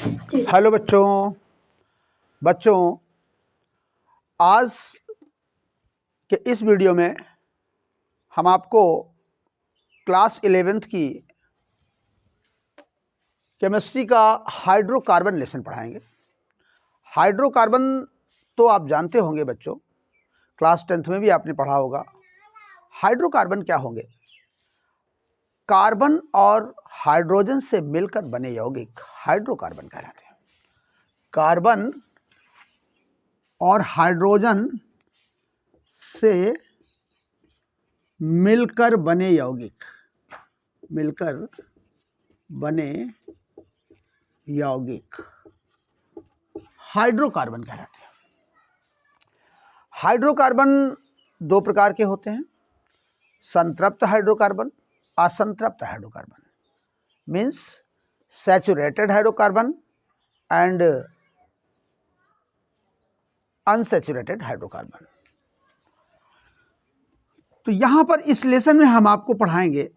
Hello बच्चों आज के इस वीडियो में हम आपको क्लास 11th की केमिस्ट्री का हाइड्रोकार्बन लेसन पढ़ाएंगे। हाइड्रोकार्बन तो आप जानते होंगे बच्चों, क्लास 10th में भी आपने पढ़ा होगा। हाइड्रोकार्बन क्या होंगे? कार्बन और हाइड्रोजन से मिलकर बने यौगिक हाइड्रोकार्बन कहलाते हैं। कार्बन और हाइड्रोजन से मिलकर बने यौगिक हाइड्रोकार्बन कहलाते हैं। हाइड्रोकार्बन दो प्रकार के होते हैं, संतृप्त हाइड्रोकार्बन, असंतृप्त hydrocarbon. Means saturated hydrocarbon and unsaturated hydrocarbon. तो यहां पर इस लेसन में हम आपको पढ़ाएंगे,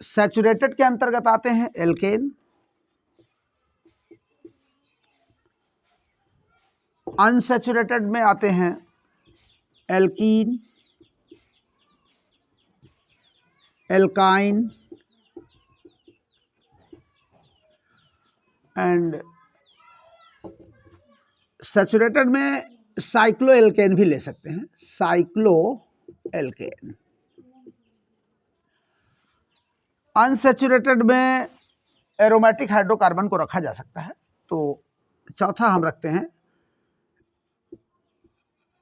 सैचुरेटेड के अंतर्गत आते हैं एल्केन, अनसैचुरेटेड में आते हैं एल्कीन, एल्काइन एंड सैचुरेटेड में साइक्लो एल्केन भी ले सकते हैं, साइक्लो एल्केन। अनसैचुरेटेड में एरोमेटिक हाइड्रोकार्बन को रखा जा सकता है। तो चौथा हम रखते हैं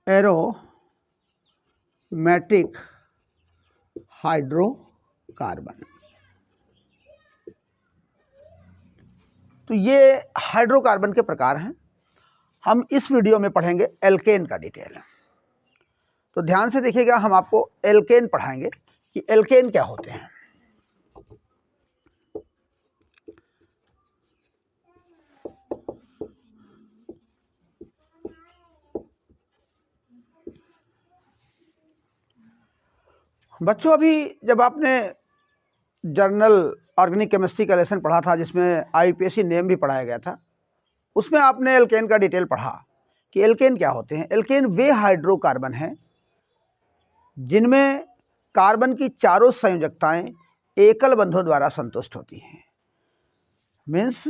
एरोमेटिक हाइड्रोकार्बन। तो ये हाइड्रोकार्बन के प्रकार हैं। हम इस वीडियो में पढ़ेंगे एल्केन का डिटेल। तो ध्यान से देखिएगा, हम आपको एल्केन पढ़ाएंगे कि एल्केन क्या होते हैं। बच्चों, अभी जब आपने जर्नल ऑर्गेनिक केमिस्ट्री का लेसन पढ़ा था, जिसमें आईयूपीएसी नेम भी पढ़ाया गया था, उसमें आपने एल्केन का डिटेल पढ़ा कि एल्केन क्या होते हैं। एल्केन वे हाइड्रोकार्बन हैं जिनमें कार्बन की चारों संयोजकताएं एकल बंधों द्वारा संतुष्ट होती हैं। मीन्स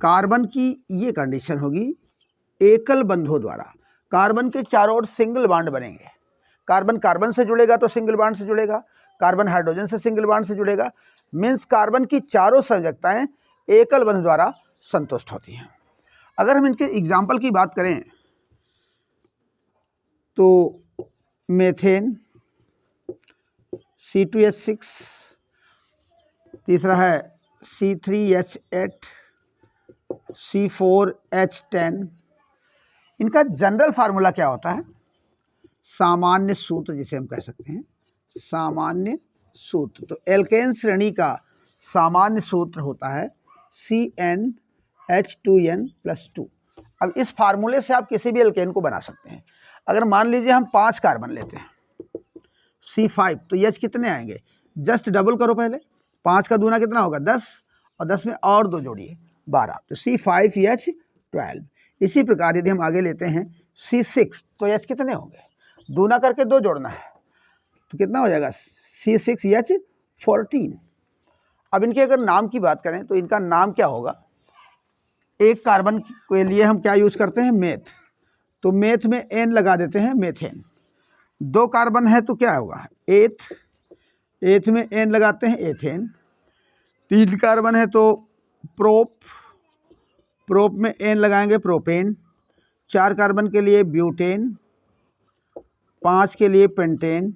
कार्बन की ये कंडीशन होगी, एकल बंधों द्वारा कार्बन के चारों ओर सिंगल बॉन्ड बनेंगे। कार्बन कार्बन से जुड़ेगा तो सिंगल बॉन्ड से जुड़ेगा, कार्बन हाइड्रोजन से सिंगल बॉन्ड से जुड़ेगा। मीन्स कार्बन की चारों संयोजकताएं एकल बंध द्वारा संतुष्ट होती हैं। अगर हम इनके एग्जाम्पल की बात करें तो मेथेन, C2H6, तीसरा है C3H8, C4H10। इनका जनरल फार्मूला क्या होता है? सामान्य सूत्र, जिसे हम कह सकते हैं सामान्य सूत्र। तो एल्केन श्रेणी का सामान्य सूत्र होता है CnH2n+2। अब इस फार्मूले से आप किसी भी एल्केन को बना सकते हैं। अगर मान लीजिए हम 5 कार्बन लेते हैं C5, तो H कितने आएंगे? जस्ट डबल करो पहले, 5 का दूना कितना होगा? 10, और 10 में और 2 जोड़िए 12, तो C5H12। इसी प्रकार यदि हम आगे लेते हैं C6, तो H कितने होंगे? दूना करके 2 जोड़ना है, तो कितना हो जाएगा? C6H14। अब इनके अगर नाम की बात करें तो इनका नाम क्या होगा? एक कार्बन के लिए हम क्या यूज करते हैं? मेथ। तो मेथ में एन लगा देते हैं, मेथेन। 2 कार्बन है तो क्या होगा? एथ। एथ में एन लगाते हैं, एथेन। 3 कार्बन है तो प्रोप। प्रोप में एन लगाएंगे, प्रोपेन। 4 कार्बन के लिए ब्यूटेन, 5 के लिए पेंटेन,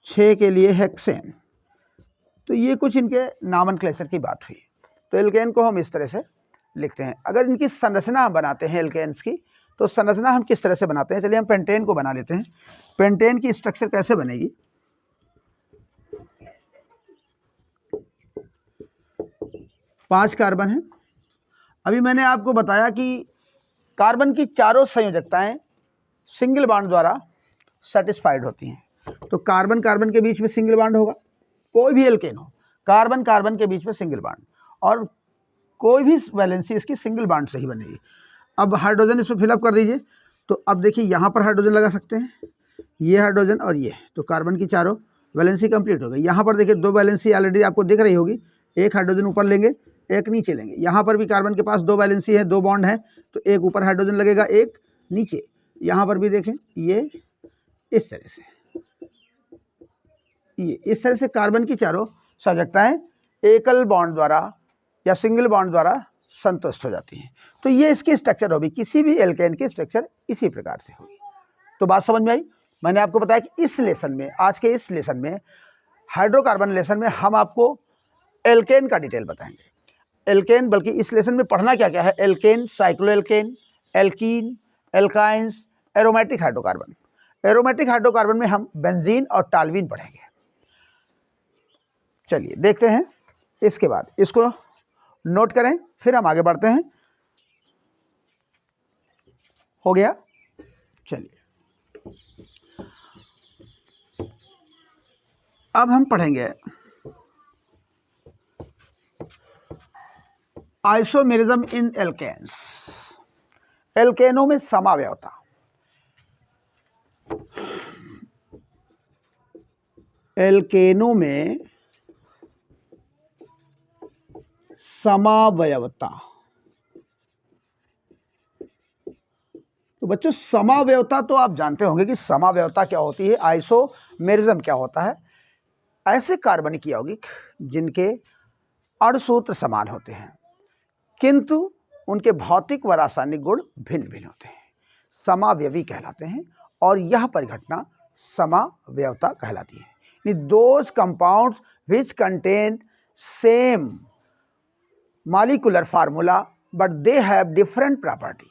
6 के लिए हेक्सेन। तो ये कुछ इनके नामनक्लेचर की बात हुई। तो एल्केन को हम इस तरह से लिखते हैं। अगर इनकी संरचना हम बनाते हैं एल्केन्स की, तो संरचना हम किस तरह से बनाते हैं? चलिए हम पेंटेन को बना लेते हैं। पेंटेन की स्ट्रक्चर कैसे बनेगी? 5 कार्बन है। अभी मैंने आपको बताया कि कार्बन की चारों संयोजकताएं सिंगल बॉन्ड द्वारा सेटिस्फाइड होती हैं। तो कार्बन कार्बन के बीच में सिंगल बॉन्ड होगा, कोई भी एल्केन हो, कार्बन कार्बन के बीच में सिंगल बॉन्ड। और कोई भी वैलेंसी इसकी सिंगल बॉन्ड से ही बनेगी। अब हाइड्रोजन इसमें फिलअप कर दीजिए। तो अब देखिए यहाँ पर हाइड्रोजन लगा सकते हैं, ये हाइड्रोजन और ये, तो कार्बन की चारों वैलेंसी कंप्लीट हो गई। यहाँ पर देखिए 2 वैलेंसी ऑलरेडी आपको दिख रही होगी, एक हाइड्रोजन ऊपर लेंगे, एक नीचे लेंगे। यहाँ पर भी कार्बन के पास 2 वैलेंसी है, 2 बॉन्ड है, तो एक ऊपर हाइड्रोजन लगेगा, एक नीचे। यहाँ पर भी देखें ये इस तरह से, ये इस तरह से कार्बन की चारों संयोजकताएं एकल बॉन्ड द्वारा या सिंगल बॉन्ड द्वारा संतुष्ट हो जाती हैं। तो ये इसकी स्ट्रक्चर होगी, किसी भी एल्केन की स्ट्रक्चर इसी प्रकार से होगी। तो बात समझ में आई। मैंने आपको बताया कि इस लेसन में, आज के इस लेसन में, हाइड्रोकार्बन लेसन में हम आपको एल्केन का डिटेल बताएंगे। एल्केन, बल्कि इस लेसन में पढ़ना क्या क्या है, alkane, cycloalkane, alkene, alkynes, aromatic hydrocarbon. Aromatic hydrocarbon में हम बेंजीन और टाल्वीन पढ़ेंगे। चलिए देखते हैं, इसके बाद इसको नोट करें, फिर हम आगे बढ़ते हैं। हो गया। चलिए अब हम पढ़ेंगे आइसोमेरिज्म इन एल्केन्स। एल्केनों में समावयवता। एल्केनों में समावयवता। तो बच्चों समावयवता तो आप जानते होंगे कि समावयवता क्या होती है, आइसोमेरिज्म क्या होता है। ऐसे कार्बनिक यौगिक जिनके अणुसूत्र समान होते हैं किंतु उनके भौतिक व रासायनिक गुण भिन्न भिन्न होते हैं, समावयवी कहलाते हैं, और यह परिघटना समावयवता कहलाती है। Those compounds which contain same molecular formula but they have different property.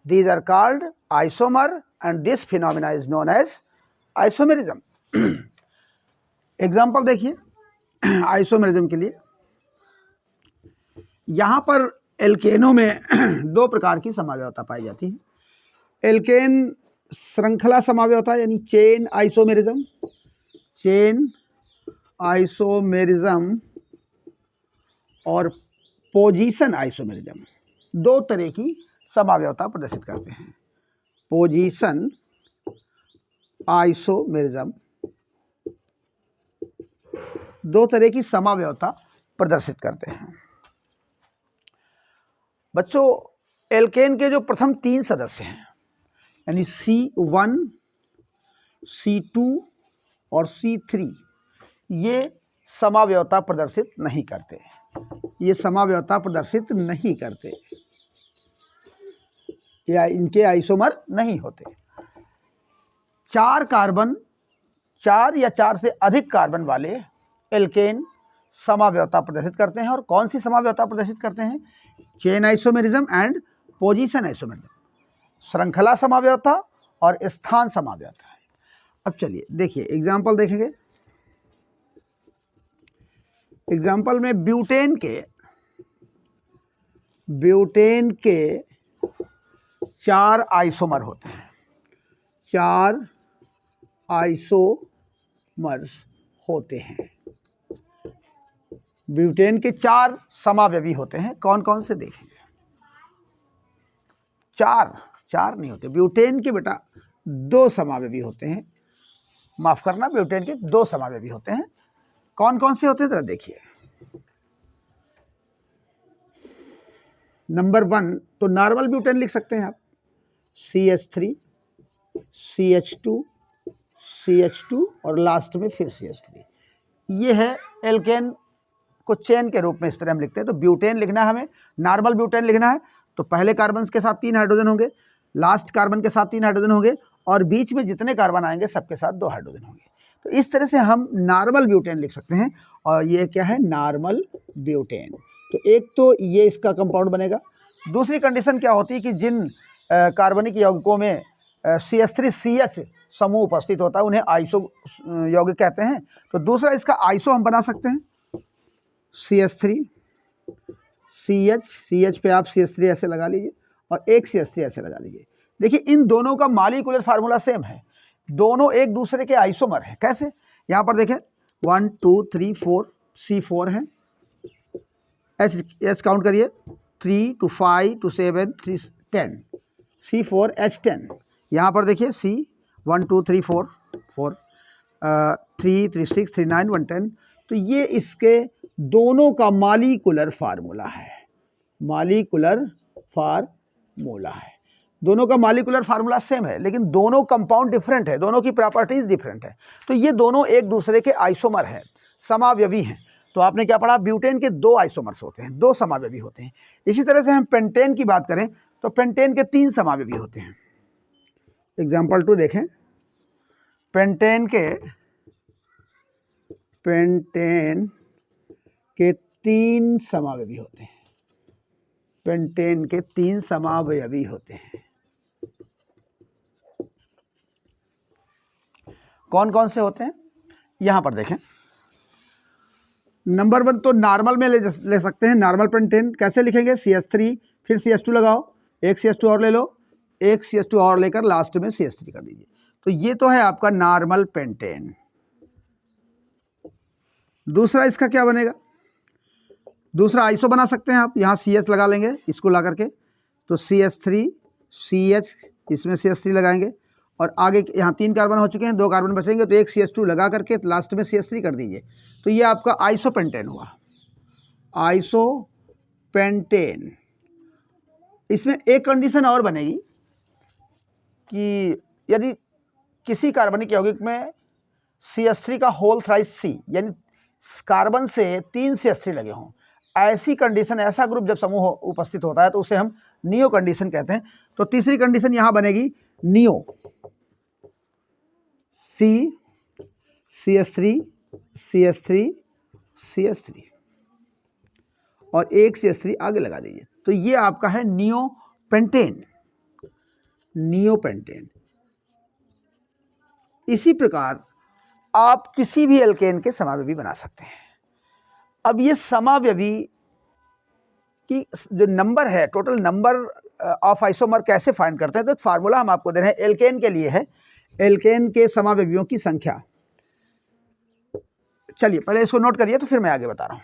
These are called isomer and this phenomena is known as isomerism. Example देखिए आइसोमेरिज्म के लिए। यहाँ पर एल्केनों में 2 प्रकार की समावयवता पाई जाती है। एल्केन श्रृंखला समावयवता यानी चेन आइसोमेरिज्म, चेन आइसोमेरिज्म, और पोजीशन आइसोमेरिज्म। 2 तरह की समावयवता प्रदर्शित करते हैं। पोजीशन आइसोमेरिज्म 2 तरह की समावयवता प्रदर्शित करते हैं। बच्चों एल्केन के जो प्रथम 3 सदस्य हैं यानी C1, C2 और C3, ये समावयवता प्रदर्शित नहीं करते, ये समावयवता प्रदर्शित नहीं करते या इनके आइसोमर नहीं होते। 4 कार्बन, 4 या 4 से अधिक कार्बन वाले एल्केन समावयवता प्रदर्शित करते हैं। और कौन सी समावयवता प्रदर्शित करते हैं? Chain isomerism and position isomerism, श्रृंखला समावयवता और स्थान समावयवता। अब चलिए देखिए एग्जाम्पल देखेंगे। एग्जाम्पल में ब्यूटेन के 4 आइसोमर होते हैं, 4 आइसोमर्स होते हैं। ब्यूटेन के 4 समावयवी होते हैं। कौन कौन से देखेंगे? 4 नहीं होते। ब्यूटेन के बेटा 2 समावयवी होते हैं, माफ करना, ब्यूटेन के 2 समावयवी होते हैं। कौन कौन से होते हैं जरा देखिए। नंबर 1 तो नॉर्मल ब्यूटेन लिख सकते हैं आप, CH3, CH2, CH2 और लास्ट में फिर CH3। ये है एल्केन को चेन के रूप में इस तरह हम लिखते हैं। तो ब्यूटेन लिखना है हमें, नॉर्मल ब्यूटेन लिखना है तो पहले कार्बन के साथ 3 हाइड्रोजन होंगे, लास्ट कार्बन के साथ 3 हाइड्रोजन होंगे, और बीच में जितने कार्बन आएंगे सबके साथ 2 हाइड्रोजन होंगे। तो इस तरह से हम नॉर्मल ब्यूटेन लिख सकते हैं। और ये क्या है? Normal butane. तो एक तो ये इसका कंपाउंड बनेगा। दूसरी कंडीशन क्या होती है कि जिन कार्बनिक यौगिकों में CH3CH समूह उपस्थित होता है उन्हें आइसो यौगिक कहते हैं। तो दूसरा इसका आइसो हम बना सकते हैं, CH3CH पे आप CH3 ऐसे लगा लीजिए और एक CH3 ऐसे लगा लीजिए। देखिए इन दोनों का मॉलिक्यूलर फार्मूला सेम है, दोनों एक दूसरे के आइसोमर हैं। कैसे? यहाँ पर देखें 1 2 3 4 C4 है, एस काउंट करिए, 3 to 5 to 7 3 10, C4H10। यहाँ पर देखिए C 1 2 3 4 4 3 3 6 3 9 1 10। तो ये इसके दोनों का मॉलिक्यूलर फार्मूला है, मॉलिक्यूलर फार्मूला है। दोनों का मॉलिक्यूलर फार्मूला सेम है, लेकिन दोनों कंपाउंड डिफरेंट है, दोनों की प्रॉपर्टीज डिफरेंट है। तो ये दोनों एक दूसरे के आइसोमर हैं, समावयवी हैं। तो आपने क्या पढ़ा, ब्यूटेन के 2 आइसोमर्स होते हैं, 2 समावयवी होते हैं। इसी तरह से हम पेंटेन की बात करें तो पेंटेन के 3 समावयवी होते हैं। एग्जाम्पल 2 देखें, पेंटेन के 3 समावयवी होते हैं, पेंटेन के 3 समावयवी होते हैं। कौन कौन से होते हैं यहां पर देखें। नंबर 1 तो नॉर्मल में ले सकते हैं, नॉर्मल पेंटेन कैसे लिखेंगे, CH3 फिर CH2 लगाओ, एक CH2 और ले लो, एक CH2 और लेकर लास्ट में CH3 कर दीजिए। तो ये तो है आपका नॉर्मल पेंटेन। दूसरा इसका क्या बनेगा, दूसरा आइसो बना सकते हैं आप, यहाँ CH लगा लेंगे इसको ला करके, तो CH3 CH, इसमें CH3 लगाएंगे और आगे यहाँ 3 कार्बन हो चुके हैं, 2 कार्बन बचेंगे, तो एक CH2 लगा करके लास्ट में CH3 कर दीजिए। तो ये आपका आइसोपेंटेन हुआ, आइसोपेंटेन। इसमें एक कंडीशन और बनेगी कि यदि किसी कार्बनिक यौगिक में CH3 का होल थ्राइस C, यानी कार्बन से 3 CH3 लगे हों, ऐसी कंडीशन, ऐसा ग्रुप जब समूह उपस्थित होता है तो उसे हम नियो कंडीशन कहते हैं। तो तीसरी कंडीशन यहां बनेगी नियो, CH3 CH3 CH3 और एक CH3 आगे लगा दीजिए। तो ये आपका है नियो पेंटेन, नियो पेंटेन। इसी प्रकार आप किसी भी एल्केन के समावयवी बना सकते हैं। अब ये समावयवी की जो नंबर है, टोटल नंबर ऑफ आइसोमर कैसे फाइंड करते हैं, तो एक फार्मूला हम आपको दे रहे हैं एल्केन के लिए है, एल्केन के समावयवियों की संख्या। चलिए पहले इसको नोट करिए, तो फिर मैं आगे बता रहा हूं।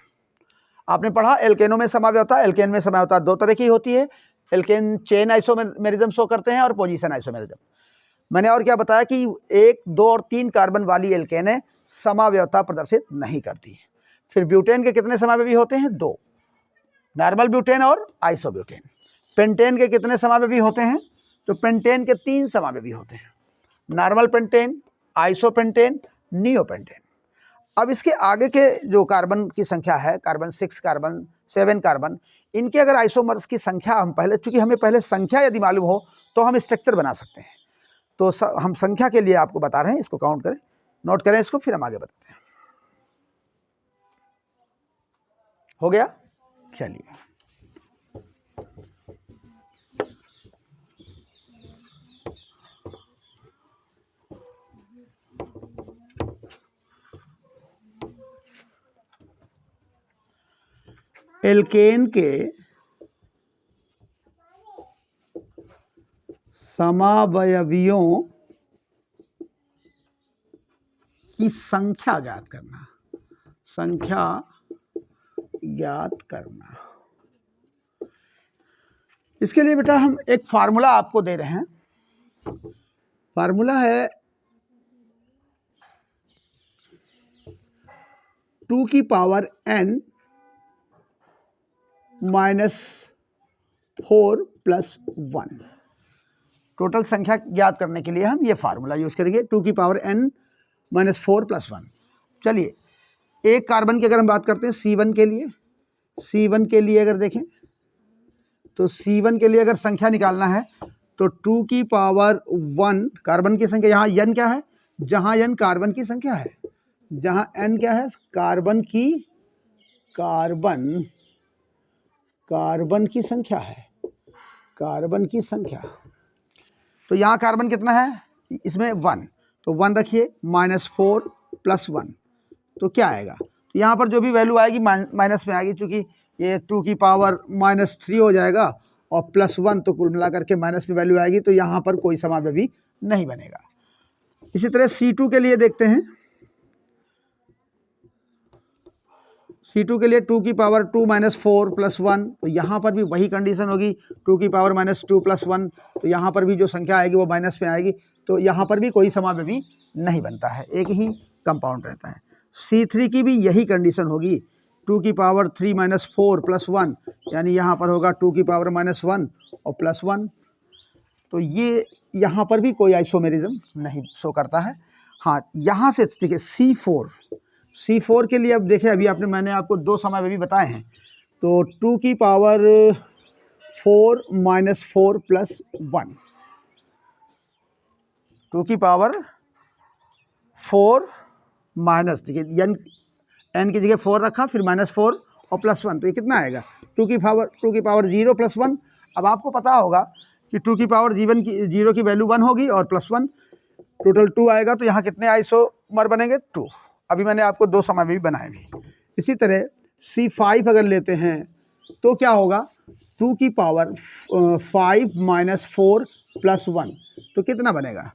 आपने पढ़ा एल्केनों में समावयवता, एल्केन में समावयवता 2 तरह की होती है, एल्केन चेन आइसोमेरिज्म शो करते हैं और पोजीशन आइसोमेरिज्म। मैंने और क्या बताया कि 1, 2 और 3 कार्बन वाली एल्केनें समावयवता प्रदर्शित नहीं करती है। फिर ब्यूटेन के कितने समावयवी होते हैं, 2, नॉर्मल ब्यूटेन और आइसोब्यूटेन। पेंटेन के कितने समावयवी होते हैं, तो पेंटेन के 3 समावयवी होते हैं, नॉर्मल पेंटेन, आइसोपेंटेन, नियोपेंटेन। अब इसके आगे के जो कार्बन की संख्या है, कार्बन 6 कार्बन 7 कार्बन, इनके अगर आइसोमर्स की संख्या हम पहले, चूंकि हमें पहले संख्या यदि मालूम हो तो हम स्ट्रक्चर बना सकते हैं। तो हम संख्या के लिए आपको बता रहे हैं, इसको काउंट करें, नोट करें इसको, फिर हम आगे बताते हैं। हो गया, चलिए। एल्केन के समावयवियों की संख्या ज्ञात करना, संख्या ज्ञात करना। इसके लिए बेटा हम एक फार्मूला आपको दे रहे हैं। फार्मूला है 2 की पावर n -4 + 1। टोटल संख्या ज्ञात करने के लिए हम ये फार्मूला यूज करेंगे, 2 की पावर n -4 + 1। चलिए, एक कार्बन की अगर हम बात करते हैं C1 के लिए, C1 के लिए अगर देखें तो C1 के लिए अगर संख्या निकालना है तो 2 की पावर 1 कार्बन की संख्या, यहाँ n क्या है, जहाँ n कार्बन की संख्या है, जहाँ n क्या है, कार्बन की संख्या है, कार्बन की संख्या। तो यहाँ कार्बन कितना है, इसमें 1, तो 1 रखिए, -4 + 1, तो क्या आएगा, तो यहाँ पर जो भी वैल्यू आएगी माइनस में आएगी, चूँकि ये 2 की पावर -3 हो जाएगा और +1, तो कुल मिला करके माइनस में वैल्यू आएगी, तो यहाँ पर कोई समावयवी नहीं बनेगा। इसी तरह C2 के लिए देखते हैं, C2 के लिए 2 की पावर 2 माइनस 4 प्लस 1, तो यहाँ पर भी वही कंडीशन होगी, 2 की पावर माइनस 2 प्लस 1, तो यहाँ पर भी जो संख्या आएगी वो माइनस में आएगी, तो यहाँ पर भी कोई समावेवी नहीं बनता है, एक ही कंपाउंड रहता है। C3 की भी यही कंडीशन होगी, 2 की पावर 3 माइनस 4 प्लस 1, यानी यहाँ पर होगा 2 की पावर माइनस 1 और प्लस 1, तो ये यहाँ पर भी कोई आइसोमेरिज्म नहीं शो करता है। हाँ, यहाँ से ठीक है C4 के लिए अब देखिए, अभी मैंने आपको 2 समावेवी बताए हैं, तो 2 की पावर 4 माइनस 4 प्लस 1, 2 की पावर 4 माइनस, देखिए n की जगह 4 रखा, फिर माइनस 4 और प्लस 1, तो ये कितना आएगा 2 की पावर 0 प्लस 1। अब आपको पता होगा कि 2 की पावर 0 की वैल्यू 1 होगी और प्लस 1, टोटल 2 आएगा, तो यहाँ कितने आइसोमर बनेंगे 2। अभी मैंने आपको 2 समावेवी बनाए भी। इसी तरह C5 अगर लेते हैं तो क्या होगा, 2 की पावर 5 माइनस 4 प्लस 1, तो कितना बनेगा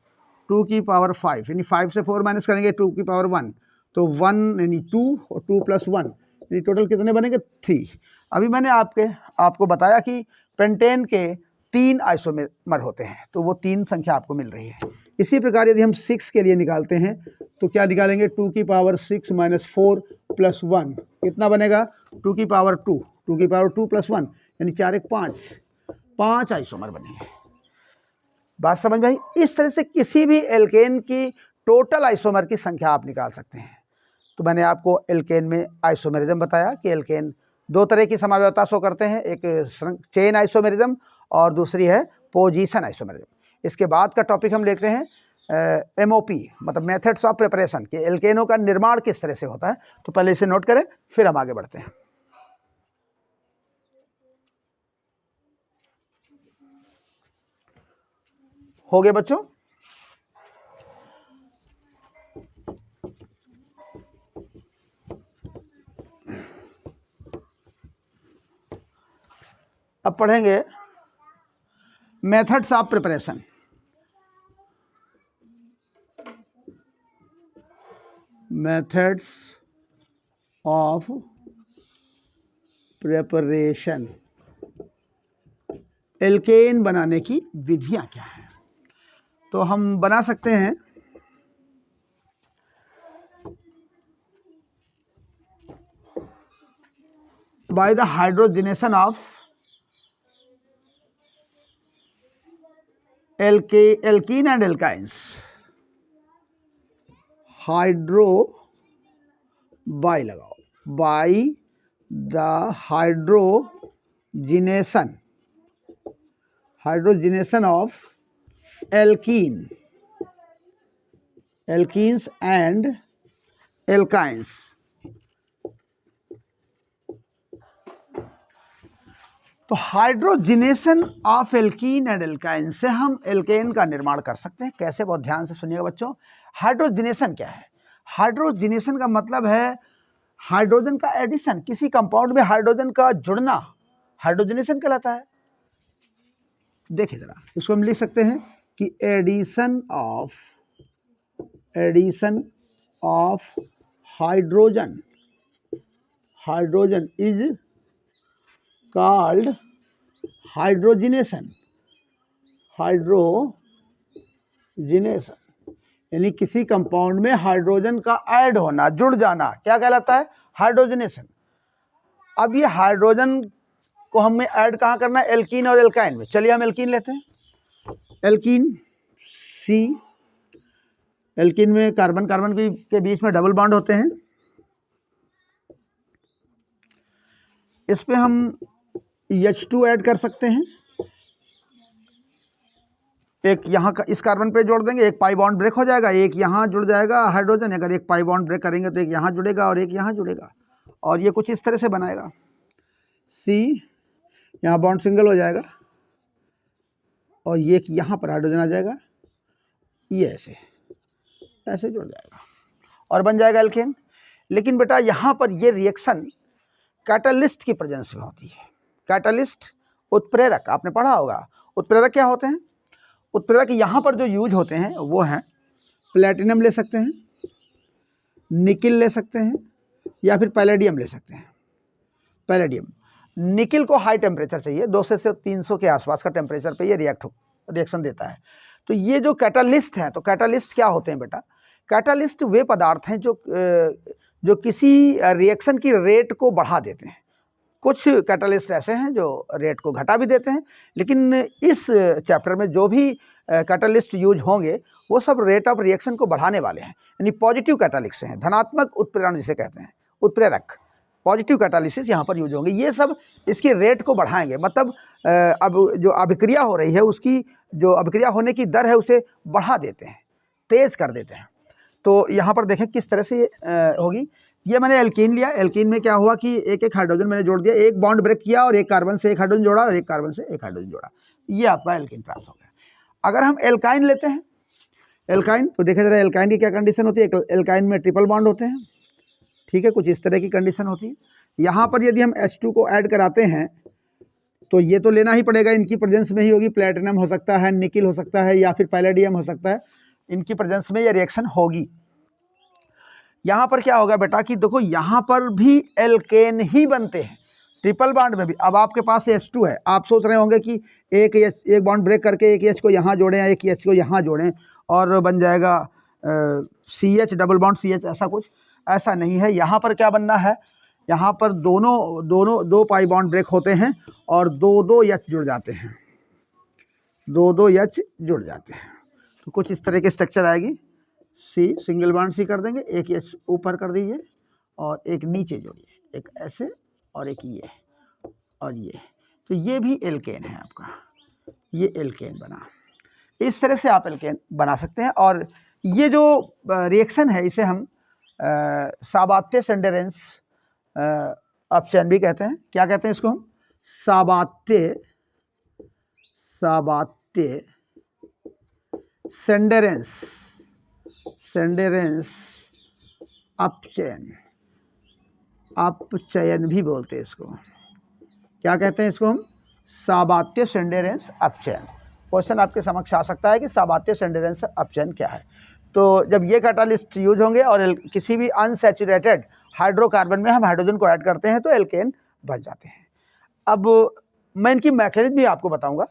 2 की पावर 5, यानी 5 से 4 माइनस करेंगे 2 की पावर 1, तो 1 यानी 2 और 2 प्लस 1, यानी टोटल कितने बनेंगे 3। अभी मैंने आपको बताया कि पेंटेन के 3 आइसोमर होते हैं, तो वो 3 संख्या आपको मिल रही है। इसी प्रकार यदि हम 6 के लिए निकालते हैं तो क्या निकालेंगे, 2 की पावर 6 माइनस 4 प्लस 1, कितना बनेगा 2 की पावर 2 प्लस 1, यानी 4 1 5 आइसोमर बनेंगे। बात समझ में आई। इस तरह से किसी भी एल्केन की टोटल आइसोमर की संख्या आप निकाल सकते हैं। तो मैंने आपको एल्केन में आइसोमेरिज्म बताया कि एल्केन 2 तरह की समावयवता शो करते हैं, एक चेन आइसोमेरिज्म और दूसरी है पोजीशन आइसोमेरिज्म। इसके बाद का टॉपिक हम लेते हैं MOP, मतलब मेथड्स ऑफ प्रिपरेशन, कि एल्केनों का निर्माण किस तरह से होता है। तो पहले इसे नोट करें, फिर हम आगे बढ़ते हैं। हो गए बच्चों? अब पढ़ेंगे methods of preparation. Methods of preparation, alkane बनाने की विधियां क्या हैं। तो हम बना सकते हैं by the hydrogenation of alkene and alkynes, by लगाओ, by the hydrogenation of alkenes and alkynes. तो hydrogenation of alkene and alkyne से हम एल्केन का निर्माण कर सकते हैं। कैसे, बहुत ध्यान से सुनिएगा बच्चों। हाइड्रोजनेशन क्या है? हाइड्रोजनेशन का मतलब है हाइड्रोजन का एडिशन, किसी कंपाउंड में हाइड्रोजन का जुड़ना हाइड्रोजनेशन कहलाता है। देखिए जरा, इसको हम लिख सकते हैं कि addition of hydrogen is called hydrogenation. यानी किसी कंपाउंड में हाइड्रोजन का ऐड होना, जुड़ जाना, क्या कहलाता है? हाइड्रोजनेशन। अब ये हाइड्रोजन को हमें ऐड कहाँ करना है? एल्कीन और एल्काइन में। चलिए हम एल्कीन लेते हैं। एल्कीन एल्कीन में कार्बन के बीच में डबल बॉन्ड होते हैं। इस पे हम H2 ऐड कर सकते हैं, एक यहाँ का इस कार्बन पे जोड़ देंगे, एक पाई बॉन्ड ब्रेक हो जाएगा, एक यहाँ जुड़ जाएगा हाइड्रोजन। अगर एक पाई बॉन्ड ब्रेक करेंगे तो एक यहाँ जुड़ेगा और एक यहाँ जुड़ेगा, और ये कुछ इस तरह से बनाएगा। यहाँ बॉन्ड सिंगल हो जाएगा और ये यहाँ पर हाइड्रोजन आ जाएगा, ये ऐसे जुड़ जाएगा और बन जाएगा एल्केन। लेकिन बेटा यहाँ पर ये रिएक्शन कैटालिस्ट की प्रेजेंस में होती है। कैटालिस्ट, उत्प्रेरक, आपने पढ़ा होगा। उत्प्रेरक क्या होते हैं? उत्प्रेरक यहाँ पर जो यूज होते हैं वो हैं प्लेटिनम ले सकते हैं, निकिल ले सकते हैं, या फिर पैलेडियम ले सकते हैं। पैलेडियम, निकिल को हाई टेम्परेचर चाहिए, 200 से 300 के आसपास का टेम्परेचर पे ये रिएक्शन देता है। तो ये जो कैटालिस्ट हैं, तो कैटालिस्ट क्या होते हैं बेटा? कैटालिस्ट वे पदार्थ हैं जो किसी रिएक्शन की रेट को बढ़ा देते हैं। कुछ कैटालिस्ट ऐसे हैं जो रेट को घटा भी देते हैं, लेकिन इस चैप्टर में जो भी कैटालिस्ट यूज होंगे वो सब रेट ऑफ रिएक्शन को बढ़ाने वाले हैं, यानी पॉजिटिव कैटालिस्ट हैं, धनात्मक उत्प्रेरण जिसे कहते हैं, उत्प्रेरक, पॉजिटिव कैटालिसिस यहाँ पर यूज होंगे। ये सब इसकी रेट को बढ़ाएंगे, मतलब अब जो अभिक्रिया हो रही है उसकी जो अभिक्रिया होने की दर है उसे बढ़ा देते हैं, तेज़ कर देते हैं। तो यहाँ पर देखें किस तरह से ये होगी। ये मैंने एल्कीन लिया, एल्कीन में क्या हुआ कि एक एक हाइड्रोजन मैंने जोड़ दिया, एक बॉन्ड ब्रेक किया और एक कार्बन से एक हाइड्रोजन जोड़ा और एक कार्बन से एक हाइड्रोजन जोड़ा, ये आपका एल्कीन प्राप्त हो गया। अगर हम एल्काइन लेते हैं, एल्काइन, तो देखिए जरा एल्काइन की क्या कंडीशन होती है। एल्काइन में ट्रिपल बॉन्ड होते हैं, ठीक है, कुछ इस तरह की कंडीशन होती है। यहाँ पर यदि हम H2 को ऐड कराते हैं तो ये तो लेना ही पड़ेगा, इनकी प्रेजेंस में ही होगी। प्लेटिनम हो सकता है, निकिल हो सकता है, या फिर पैलेडियम हो सकता है, इनकी प्रेजेंस में ये रिएक्शन होगी। यहाँ पर क्या होगा बेटा कि देखो यहाँ पर भी एल्केन ही बनते हैं, ट्रिपल बॉन्ड में भी। अब आपके पास H2 है, आप सोच रहे होंगे कि एक बॉन्ड ब्रेक करके एक H को यहाँ जोड़ें या एक H को यहाँ जोड़ें और बन जाएगा CH डबल बॉन्ड CH, ऐसा कुछ, ऐसा नहीं है। यहाँ पर क्या बनना है, यहाँ पर दो पाई बॉन्ड ब्रेक होते हैं और दो H जुड़ जाते हैं, दो H जुड़ जाते हैं। तो कुछ इस तरह की स्ट्रक्चर आएगी। C सिंगल बॉन्ड C कर देंगे, एक H ऊपर कर दीजिए और एक नीचे जोड़िए, एक ऐसे और एक ये और ये, तो ये भी एल्केन है आपका, ये एल्केन बना। इस तरह से आप एल्केन बना सकते हैं। और ये जो रिएक्शन है इसे हम साबाते-सेंडेरेंस अपचयन भी कहते हैं। क्या कहते हैं इसको हम? साबाते-सेंडेरेंस अपचयन, अपचयन भी बोलते हैं इसको। क्या कहते हैं इसको हम? साबाते-सेंडेरेंस अपचयन। क्वेश्चन आपके समक्ष आ सकता है कि साबाते-सेंडेरेंस अपचयन क्या है। तो जब ये कैटालिस्ट यूज होंगे और किसी भी अनसैचुरेटेड हाइड्रोकार्बन में हम हाइड्रोजन को ऐड करते हैं तो एल्केन बन जाते हैं। अब मैं इनकी मैकेनिज्म भी आपको बताऊंगा,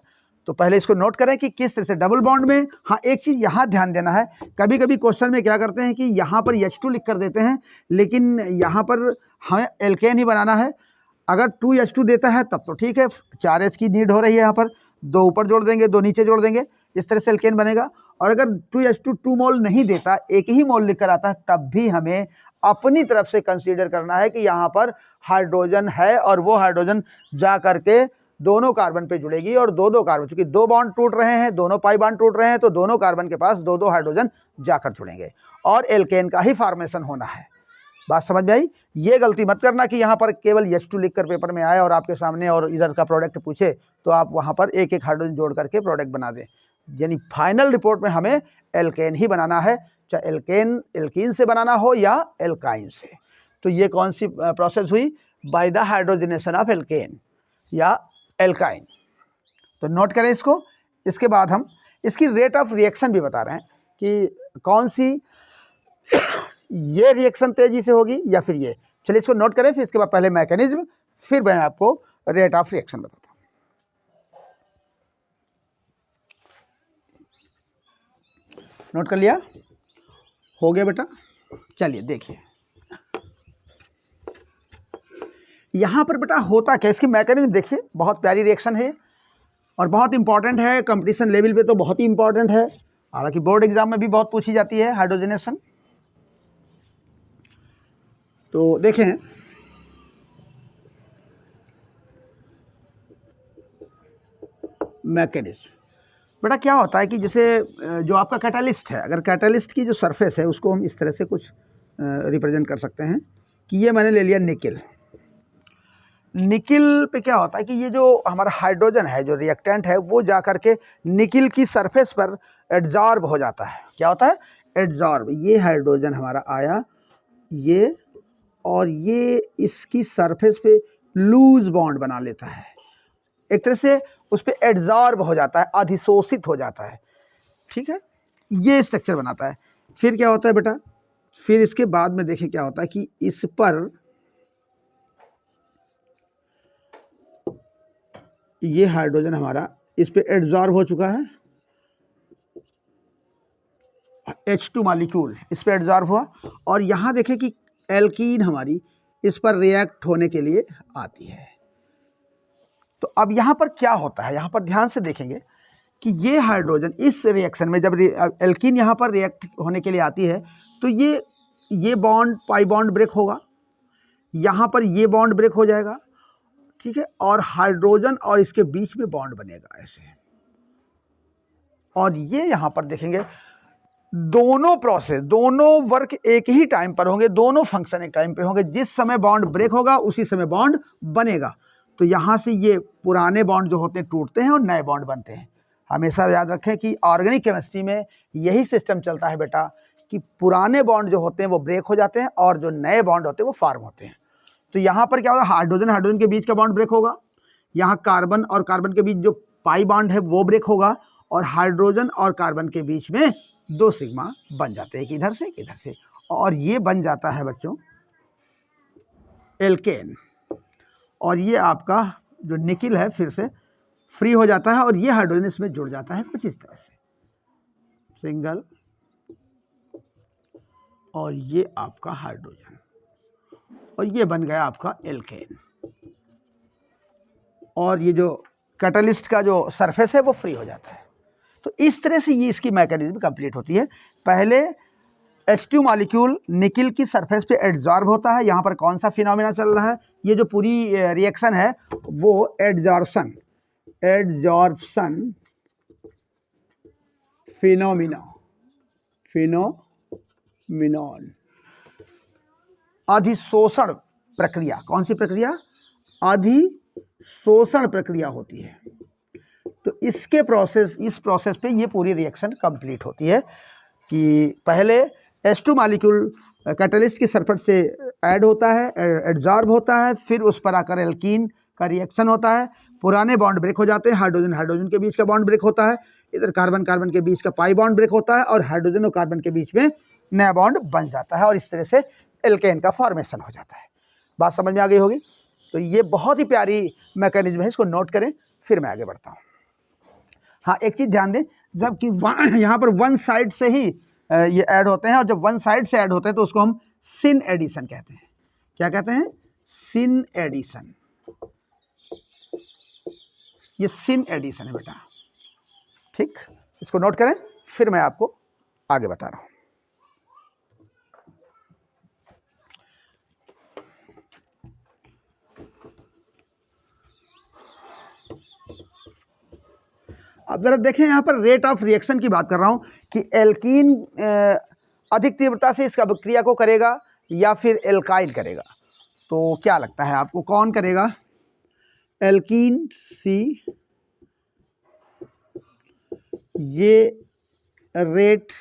तो पहले इसको नोट करें कि किस तरह से डबल बॉन्ड में। हाँ, एक चीज़ यहाँ ध्यान देना है, कभी कभी क्वेश्चन में क्या करते हैं कि यहाँ पर H2 लिख कर देते हैं, लेकिन यहाँ पर हमें एल्केन ही बनाना है। अगर 2H2 देता है तब तो ठीक है, 4H की नीड हो रही है, यहाँ पर 2 ऊपर जोड़ देंगे, 2 नीचे जोड़ देंगे, इस तरह से एल्केन बनेगा। और अगर 2H2 2 मोल नहीं देता, एक ही मोल लिख कर आता है, तब भी हमें अपनी तरफ से कंसीडर करना है कि यहाँ पर हाइड्रोजन है और वो हाइड्रोजन जा करके दोनों कार्बन पे जुड़ेगी और दो कार्बन, चूंकि 2 बॉन्ड टूट रहे हैं, दोनों पाई बॉन्ड टूट रहे हैं, तो दोनों कार्बन के पास 2 हाइड्रोजन जाकर जुड़ेंगे और एल्केन का ही फॉर्मेशन होना है। बात समझ में आई? ये गलती मत करना कि यहाँ पर केवल H2 लिखकर पेपर में आए और आपके सामने और इधर का प्रोडक्ट पूछे तो आप वहाँ पर एक एक हाइड्रोजन जोड़ करके प्रोडक्ट बना दें। यानी फाइनल रिपोर्ट में हमें एल्केन ही बनाना है, चाहे एल्कीन से बनाना हो या एल्काइन से। तो ये कौन सी प्रोसेस हुई? Bye the hydrogenation of alkene या एल्काइन। तो नोट करें इसको। इसके बाद हम इसकी रेट ऑफ रिएक्शन भी बता रहे हैं कि कौन सी ये रिएक्शन तेजी से होगी या फिर ये। चलिए इसको नोट करें, फिर इसके बाद पहले मैकेनिज्म, फिर मैं आपको रेट ऑफ रिएक्शन बताता हूँ। नोट कर लिया? हो गया बेटा? चलिए देखिए यहाँ पर बेटा होता क्या, इसकी मैकेनिज्म देखिए। बहुत प्यारी रिएक्शन है और बहुत इंपॉर्टेंट है, कंपटीशन लेवल पे तो बहुत ही इंपॉर्टेंट है, हालांकि बोर्ड एग्जाम में भी बहुत पूछी जाती है हाइड्रोजनेशन। तो देखें, मैकेनिज्म बेटा क्या होता है कि जैसे जो आपका कैटालिस्ट है, अगर कैटालिस्ट की जो सरफेस है उसको हम इस तरह से कुछ रिप्रेजेंट कर सकते हैं कि ये मैंने ले लिया निकिल। निकिल पे क्या होता है कि ये जो हमारा हाइड्रोजन है, जो रिएक्टेंट है, वो जा कर के निकिल की सरफेस पर एड्जॉर्ब हो जाता है। क्या होता है? एड्जॉर्ब। ये हाइड्रोजन हमारा आया, ये और ये इसकी सरफेस पे लूज बॉन्ड बना लेता है, एक तरह से उस पर एड्जॉर्ब हो जाता है, अधिशोषित हो जाता है। ठीक है, ये स्ट्रक्चर बनाता है। फिर क्या होता है बेटा फिर इसके बाद में देखिए क्या होता है कि इस पर ये हाइड्रोजन हमारा इस पे एडजॉर्ब हो चुका है, H2 मॉलिक्यूल इस पे एडजॉर्ब हुआ, और यहाँ देखें कि एल्कीन हमारी इस पर रिएक्ट होने के लिए आती है। तो अब यहाँ पर क्या होता है, यहाँ पर ध्यान से देखेंगे कि ये हाइड्रोजन इस रिएक्शन में जब एल्कीन यहाँ पर रिएक्ट होने के लिए आती है तो ये बॉन्ड पाई बॉन्ड ब्रेक होगा, यहाँ पर ये बॉन्ड ब्रेक हो जाएगा, ठीक है, और हाइड्रोजन और इसके बीच में बॉन्ड बनेगा ऐसे। और ये यहाँ पर देखेंगे दोनों प्रोसेस, दोनों वर्क एक ही टाइम पर होंगे, दोनों फंक्शन एक टाइम पे होंगे। जिस समय बॉन्ड ब्रेक होगा उसी समय बॉन्ड बनेगा। तो यहाँ से ये पुराने बॉन्ड जो होते हैं टूटते हैं और नए बॉन्ड बनते हैं। हमेशा याद रखें कि ऑर्गेनिक केमिस्ट्री में यही सिस्टम चलता है बेटा, कि पुराने बॉन्ड जो होते हैं वो ब्रेक हो जाते हैं और जो नए बॉन्ड होते हैं वो फॉर्म होते हैं। तो यहाँ पर क्या होगा, हाइड्रोजन हाइड्रोजन के बीच का बॉन्ड ब्रेक होगा, यहाँ कार्बन और कार्बन के बीच जो पाई बॉन्ड है वो ब्रेक होगा, और हाइड्रोजन और कार्बन के बीच में 2 सिग्मा बन जाते हैं, एक इधर से एक इधर से, और ये बन जाता है बच्चों एल्केन। और ये आपका जो निकिल है फिर से फ्री हो जाता है और ये हाइड्रोजन इसमें जुड़ जाता है कुछ इस तरह से, सिंगल, और ये आपका हाइड्रोजन, और ये बन गया आपका एल्केन। और ये जो कैटलिस्ट का जो सरफेस है वो फ्री हो जाता है। तो इस तरह से ये इसकी मैकेनिज्म कंप्लीट होती है। पहले H2 मॉलिक्यूल निकिल की सरफेस पे एडजॉर्ब होता है। यहाँ पर कौन सा फिनोमिना चल रहा है, ये जो पूरी रिएक्शन है वो एडजॉर्प्शन फिनोमिनॉन, अधिशोषण प्रक्रिया। कौन सी प्रक्रिया, अधिशोषण प्रक्रिया होती है। तो इस प्रोसेस पे ये पूरी रिएक्शन कंप्लीट होती है कि पहले H2 मॉलिक्यूल कैटलिस्ट की सरफेस से ऐड होता है, एडजॉर्ब होता है, फिर उस पर आकर एल्कीन का रिएक्शन होता है, पुराने बॉन्ड ब्रेक हो जाते हैं, हाइड्रोजन हाइड्रोजन के बीच का बॉन्ड ब्रेक होता है, इधर कार्बन कार्बन के बीच का पाई बॉन्ड ब्रेक होता है, और हाइड्रोजन और कार्बन के बीच में नया बॉन्ड बन जाता है, और इस तरह से एल्केन का फॉर्मेशन हो जाता है। बात समझ में आ गई होगी। तो ये बहुत ही प्यारी मैकेनिज्म है, इसको नोट करें, फिर मैं आगे बढ़ता हूँ। हाँ, एक चीज़ ध्यान दें, जबकि यहाँ पर वन साइड से ही ये ऐड होते हैं, और जब वन साइड से ऐड होते हैं तो उसको हम सिन एडिशन कहते हैं। क्या कहते हैं, सिन एडिशन। ये सिन एडिशन है बेटा, ठीक, इसको नोट करें, फिर मैं आपको आगे बता रहा हूँ। अब जरा देखें, यहाँ पर रेट ऑफ रिएक्शन की बात कर रहा हूँ कि एल्कीन अधिक तीव्रता से इस अभिक्रिया को करेगा या फिर एल्काइल करेगा। तो क्या लगता है आपको, कौन करेगा, एल्कीन सी, ये रेट,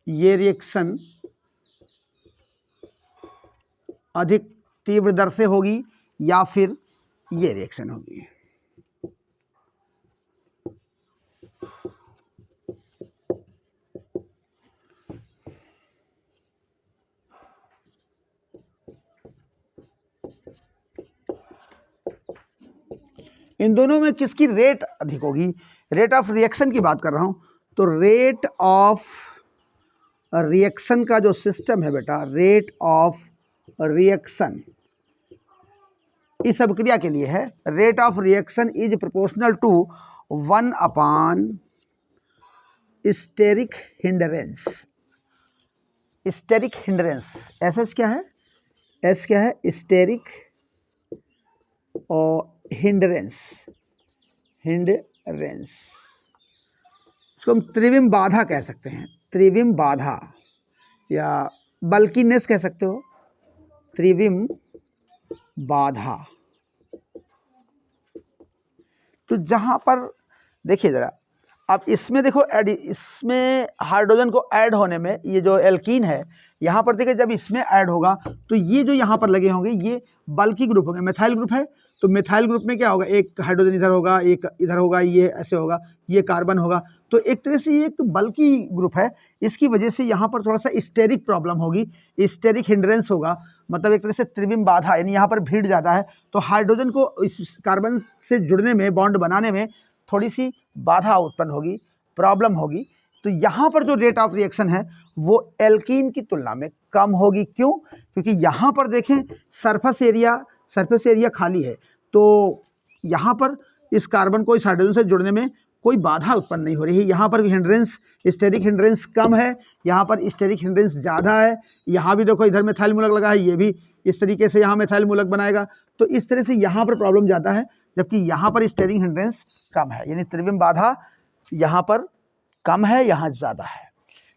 ये रिएक्शन अधिक तीव्र दर से होगी या फिर ये रिएक्शन होगी। इन दोनों में किसकी रेट अधिक होगी, रेट ऑफ रिएक्शन की बात कर रहा हूं। तो रेट ऑफ रिएक्शन का जो सिस्टम है बेटा, रेट ऑफ रिएक्शन इस अभिक्रिया के लिए है, rate of reaction is proportional to 1 upon steric hindrance. Steric hindrance, S क्या है, एस क्या है, स्टेरिक और हिंडरेंस, इसको हम त्रिविम बाधा कह सकते हैं, त्रिविम बाधा, या बल्कीनेस कह सकते हो, त्रिविम बाधा। तो जहां पर देखिए जरा, अब इसमें देखो इसमें हाइड्रोजन को ऐड होने में, ये जो एल्कीन है यहाँ पर देखिए, जब इसमें ऐड होगा तो ये जो यहाँ पर लगे होंगे ये बल्की ग्रुप होंगे, मेथाइल ग्रुप है, तो मिथाइल ग्रुप में क्या होगा, एक हाइड्रोजन इधर होगा, एक इधर होगा, ये ऐसे होगा, ये कार्बन होगा। तो एक तरह से ये एक बल्कि ग्रुप है, इसकी वजह से यहाँ पर थोड़ा सा स्टेरिक प्रॉब्लम होगी, स्टेरिक हिंड्रेंस होगा, मतलब एक तरह से त्रिविम बाधा, यानी यहाँ पर भीड़ ज़्यादा है, तो हाइड्रोजन को इस कार्बन से जुड़ने में, बॉन्ड बनाने में थोड़ी सी बाधा उत्पन्न होगी, प्रॉब्लम होगी। तो यहाँ पर जो रेट ऑफ रिएक्शन है वो एल्कीन की तुलना में कम होगी। क्यों? क्योंकि यहाँ पर देखें सरफेस एरिया खाली है, तो यहाँ पर इस कार्बन को इस हाइड्रोजन से जुड़ने में कोई बाधा उत्पन्न नहीं हो रही है। यहाँ पर हिंड्रेंस, स्टेरिक हिंड्रेंस कम है, यहाँ पर स्टेरिक हिंड्रेंस ज़्यादा है। यहाँ भी देखो इधर मिथाइल मूलक लगा है, ये भी इस तरीके से यहाँ मिथाइल मूलक बनाएगा, तो इस तरह से यहाँ पर प्रॉब्लम ज़्यादा है, जबकि यहाँ पर स्टेरिक हिंड्रेंस कम है, यानी त्रिविम बाधा यहाँ पर कम है, यहाँ ज़्यादा है।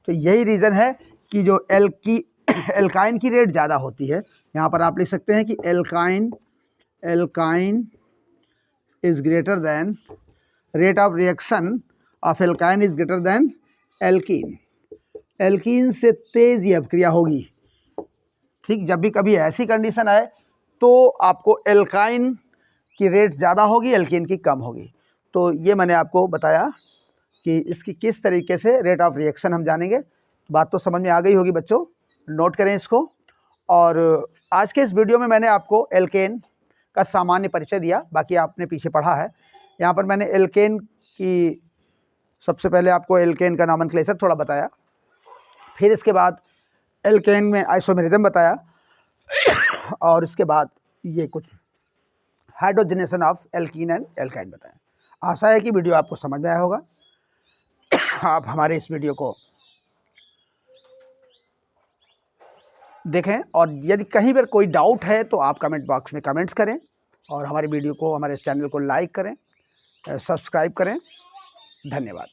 तो यही रीज़न है कि जो एल्काइन की रेट ज़्यादा होती है। यहाँ पर आप लिख सकते हैं कि alkyne is greater than, rate of reaction of alkyne is greater than alkene. Alkene से तेज़ ये अभिक्रिया होगी। ठीक, जब भी कभी ऐसी कंडीशन आए तो आपको एल्काइन की रेट ज़्यादा होगी, एल्कीन की कम होगी। तो ये मैंने आपको बताया कि इसकी किस तरीके से रेट ऑफ रिएक्शन हम जानेंगे। बात तो समझ में आ गई होगी बच्चों, नोट करें इसको। और आज के इस वीडियो में मैंने आपको एल्केन का सामान्य परिचय दिया, बाकी आपने पीछे पढ़ा है। यहाँ पर मैंने एल्केन की, सबसे पहले आपको एल्केन का नॉमेनक्लेचर थोड़ा बताया, फिर इसके बाद एल्केन में आइसोमेरिज्म बताया, और इसके बाद ये कुछ hydrogenation of alkene and alkyne बताया। आशा है कि वीडियो आपको समझ में आया होगा। आप हमारे इस वीडियो को देखें, और यदि कहीं पर कोई डाउट है तो आप कमेंट बॉक्स में कमेंट्स करें, और हमारे वीडियो को, हमारे चैनल को लाइक करें, सब्सक्राइब करें। धन्यवाद।